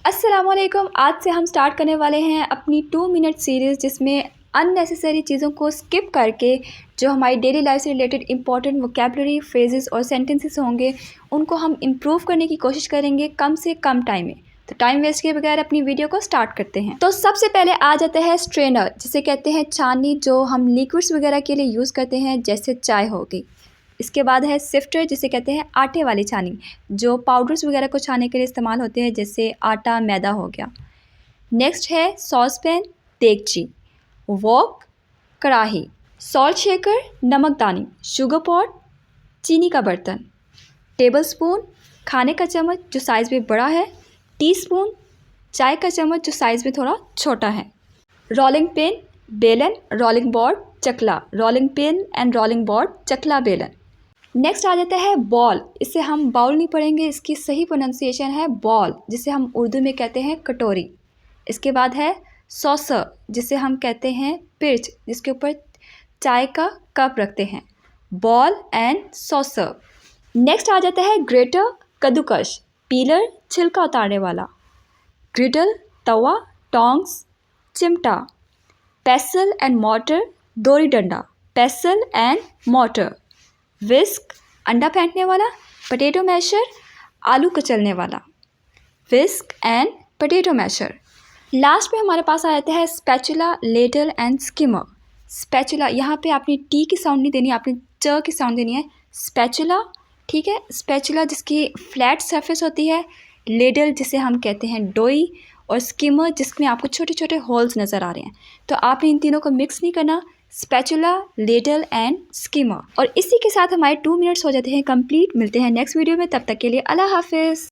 अस्सलामुअलैकुम। आज से हम स्टार्ट करने वाले हैं अपनी 2 मिनट सीरीज़, जिसमें अननेसेसरी चीज़ों को स्किप करके जो हमारी डेली लाइफ से रिलेटेड इंपॉर्टेंट वोकैबुलरी, फ्रेजेस और सेंटेंसेस होंगे उनको हम इम्प्रूव करने की कोशिश करेंगे कम से कम टाइम में। तो टाइम वेस्ट किए बगैर अपनी वीडियो को स्टार्ट करते हैं। तो सबसे पहले आ जाते हैं स्ट्रेनर, जिसे कहते हैं छाननी, जो हम लिक्विड्स वगैरह के लिए यूज़ करते हैं, जैसे चाय हो गई। इसके बाद है सिफ्टर, जिसे कहते हैं आटे वाली छानी, जो पाउडर्स वगैरह को छानने के लिए इस्तेमाल होते हैं, जैसे आटा मैदा हो गया। नेक्स्ट है सॉसपैन, देगची, वॉक, कढ़ाई, सॉल्ट शेकर, नमकदानी, शुगर पॉट, चीनी का बर्तन, टेबल स्पून, खाने का चम्मच जो साइज़ में बड़ा है, टीस्पून, चाय का चम्मच जो साइज़ में थोड़ा छोटा है, रोलिंग पिन, बेलन, रोलिंग बोर्ड, चकला, rolling pin and rolling board, चकला, बेलन। नेक्स्ट आ जाता है बॉल। इसे हम बाउल नहीं पढ़ेंगे, इसकी सही प्रोनाउंसिएशन है बॉल, जिसे हम उर्दू में कहते हैं कटोरी। इसके बाद है सॉसर, जिसे हम कहते हैं पिर्च, जिसके ऊपर चाय का कप रखते हैं, बॉल एंड सॉसर। नेक्स्ट आ जाता है ग्रेटर, कद्दूकश, पीलर, छिलका उतारने वाला, ग्रिडल, तवा, टोंग्स, चिमटा, पेसल एंड मोटर, दोरी डंडा, पेसल एंड मोटर, विस्क, अंडा फेंटने वाला, पोटैटो मैशर, आलू कुचलने वाला, विस्क एंड पोटैटो मैशर। लास्ट में हमारे पास आ जाता है spatula, ladle and skimmer. Spatula, यहाँ पे आपने टी की साउंड नहीं देनी, आपने च की साउंड देनी है, स्पैचुला, ठीक है। स्पैचुला जिसकी फ्लैट सरफेस होती है, लेडल जिसे हम कहते हैं डोई, और स्किमर जिसमें आपको छोटे छोटे होल्स नज़र आ रहे हैं। तो आपने इन तीनों को मिक्स नहीं करना, स्पैचुला, लेडल एंड स्किमर। और इसी के साथ हमारे 2 मिनट्स हो जाते हैं कंप्लीट। मिलते हैं नेक्स्ट वीडियो में, तब तक के लिए अल्लाह हाफिज़।